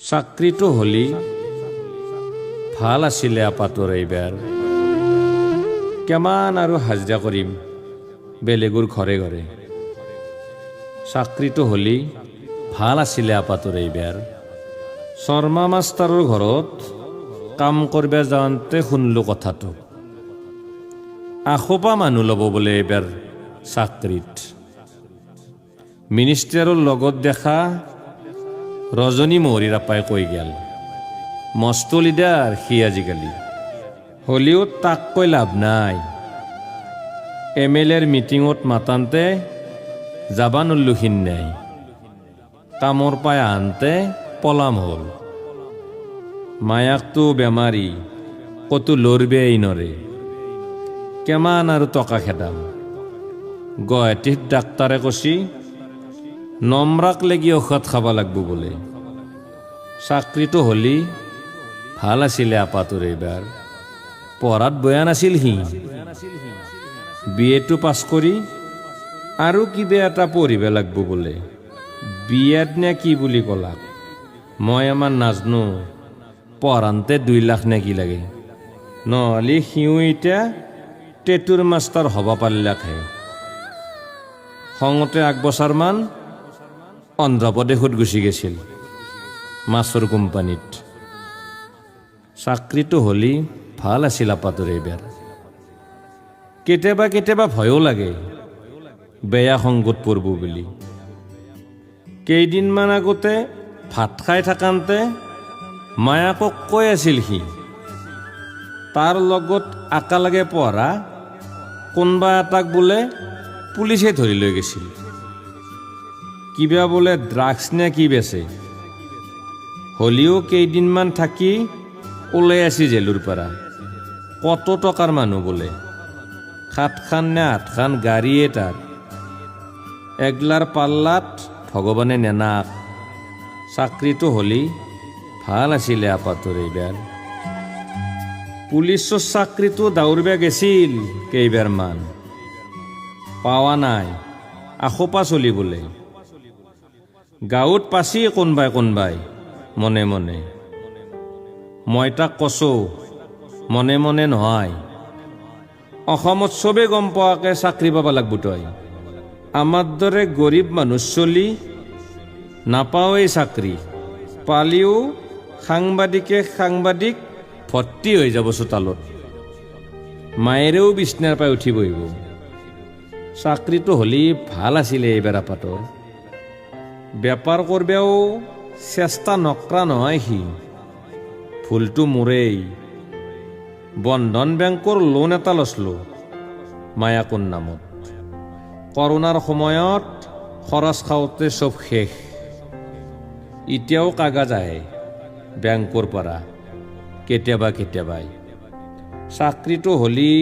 চাকৰিটো হলি ভাল আছিলে আপাতৰ এইবাৰ কেমান আৰু হাজিৰা কৰিম বেলেগৰ ঘৰে ঘৰে চাকৰিটো হলি ভাল আছিলে আপাতৰ এইবাৰ শৰ্মা মাষ্টাৰৰ ঘৰত কাম কৰিব যাওঁতে শুনলো কথাটো আখোপা মানুহ ল'ব বোলে এইবাৰ চাকৰিত মিনিষ্টাৰৰ লগত দেখা ৰজনী মহৰীৰ আপাই কৈ গেল মস্ত লিডাৰ সি আজিকালি হলিও তাক কৈ লাভ নাই MLAৰ মিটিঙত মাতান্তে যাবা নল্লুখিন নাই কামৰ পাই আনতে পলাম হ'ল মায়াকটো বেমাৰী কতো লৰবেই নৰে কেমান আৰু টকা খেদাম গুৱাহাটীত ডাক্তাৰে কৈছি নম্ৰাক লাগি ঔষধ খাব লাগব বোলে চাকৰিটো হলি ভাল আছিলে আপাটোৰ এইবাৰ পঢ়াত বয়া নাছিল সি BA টো পাছ কৰি আৰু কিবা এটা পঢ়িব লাগব বোলে BEd নে কি বুলি ক'লাক মই আমাৰ নাজনো পঢ়ান্তে 2 লাখ নে কি লাগে নহ'লে সিও এতিয়া টেটুৰ মাষ্টাৰ হ'ব পাৰিলাকহে খঙতে 1 বছৰমান অন্ধ্ৰপ্ৰদেশত গুচি গৈছিল মাছৰ কোম্পানীত চাকৰিটো হলি ভাল আছিল আপাটোৰ এইবাৰ কেতিয়াবা কেতিয়াবা ভয়ো লাগে বেয়া সংগত পৰব বুলি কেইদিনমান আগতে ভাত খাই থাকান্তে মায়াকক কৈ আছিল সি তাৰ লগত একেলগে পঢ়া কোনোবা এটাক বোলে পুলিচে ধৰি লৈ গৈছিল কিবা বোলে ড্ৰাগছ নে কি বেচে হলিও কেইদিনমান থাকি ওলাই আছে জেলুৰ পৰা কত টকাৰ মানুহ বোলে 7খান নে 8খান গাড়ীয়ে তাত এগলাৰ পাল্লাত ভগৱানে নেনাক চাকৰিটো হলি ভাল আছিলে আপাটোৰ এইবাৰ পুলিচৰ চাকৰিটো দাউৰিব গেছিল কেইবাৰমান পাৱা নাই আখোপা চলি বোলে গাঁৱত পাছি কোনবাই মনে মনে মই তাক কৈছোঁ মনে মনে নহয় অসমত চবে গম পোৱাকে চাকৰি পাব লাগব তই আমাৰ দৰে গৰীব মানুহ চলি নাপাওঁই চাকৰি পালিও সাংবাদিক ভৰ্তি হৈ যাব চোতালত মায়েৰেও বিচনাৰ পাই উঠি বহিব চাকৰিটো হলি ভাল আছিলে এইবাৰ আপাতৰ বেপাৰ কৰবেও চেষ্টা নকৰা নহয় সি ভুলটো মোৰেই বন্ধন বেংকৰ লোন এটা লৈছিলোঁ মায়াকৰ নামত কৰোণাৰ সময়ত খৰচ খাওঁতে চব শেষ এতিয়াও কাগজ আহে বেংকৰ পৰা কেতিয়াবাই চাকৰিটো হলি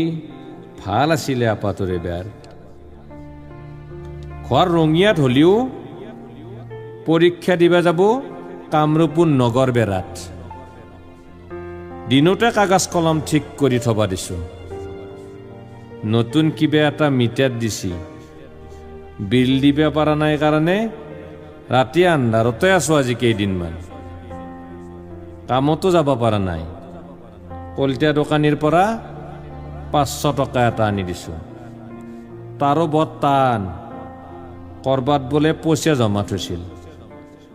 ভাল আছিলে আপাটোৰ এইবাৰ ঘৰ ৰঙিয়াত হলিও পৰীক্ষা দিবা যাব কামৰূপৰ নগৰ বেৰাত দিনতে কাগজ কলম ঠিক কৰি থবা দিছোঁ নতুন কিবা এটা মিটাৰ দিছি বিল দিবা পৰা নাই কাৰণে ৰাতি আন্ধাৰতে আছো আজি কেইদিনমান কামতো যাব পৰা নাই কলতিয়া দোকানীৰ পৰা 500 টকা এটা আনি দিছোঁ তাৰো বৰ টান কৰবাত বোলে পইচা জমা থৈছিল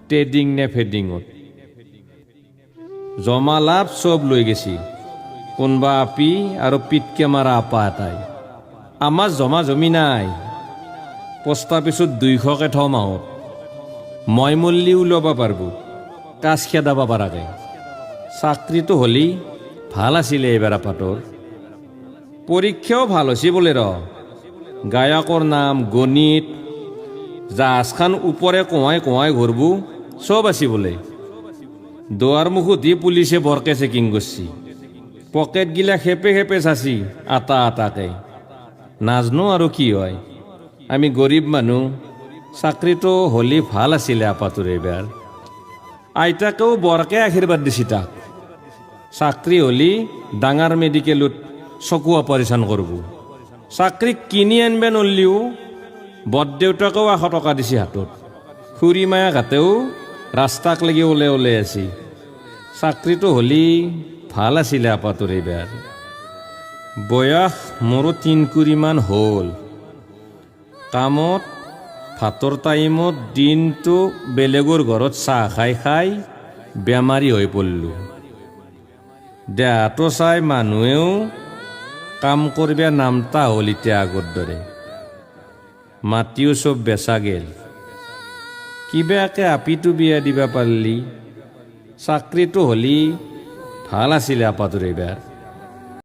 ট্ৰেডিং নে ফেডিঙত জমা লাভ চব লৈ গেছি কোনবা আপি আৰু পিটকে মাৰা আপা এটাই আমাৰ জমা জমি নাই পোষ্ট অফিচত 200কে থওঁ মাহত মই মল্লিও ল'ব পাৰব কাজ খেদাব পাৰাকে চাকৰিটো হলি ভাল আছিলে এইবাৰ আপাটোৰ পৰীক্ষাও ভাল হৈছে বোলে গায়কৰ নাম গণিত জাহাজখান ওপৰে কোঁৱাই ঘূৰব চব আছে বোলে দুৱাৰ মুখত পুলিচে বৰকে চেকিং কৰিছি পকেট গিলা খেপে চাচি আটাকে নাজনো আৰু কি হয় আমি গৰীব মানুহ চাকৰিটো হলি ভাল আছিলে আপাটোৰ এইবাৰ আইতাকেও বৰকে আশীৰ্বাদ দিছি তাক চাকৰি হলি ডাঙৰ মেডিকেলত চকু অপাৰেশ্যন কৰব চাকৰি কিনি আনব নল্লিও বৰদেউতাকেও 100 টকা দিছি হাতত খুৰী মায়া ঘাটেও ৰাস্তাক লাগি ওলে ওলে আছি চাকৰিটো হ'লি ভাল আছিলে আপাটোৰ এইবাৰ বয়স মোৰো 3 কুৰিমান হ'ল কামত ভাতৰ টাইমত দিনটো বেলেগৰ ঘৰত চাহ খাই খাই বেমাৰী হৈ পৰিলোঁ দেহাটো চাই মানুহেও কাম কৰিব নামতা হ'ল এতিয়া আগৰ দৰে মাটিও চব বেচা গেল কিবাকে আপিটো বিয়া দিবা পাৰিলি চাকৰিটো হ'লি ভাল আছিলে আপাটোৰ এইবাৰ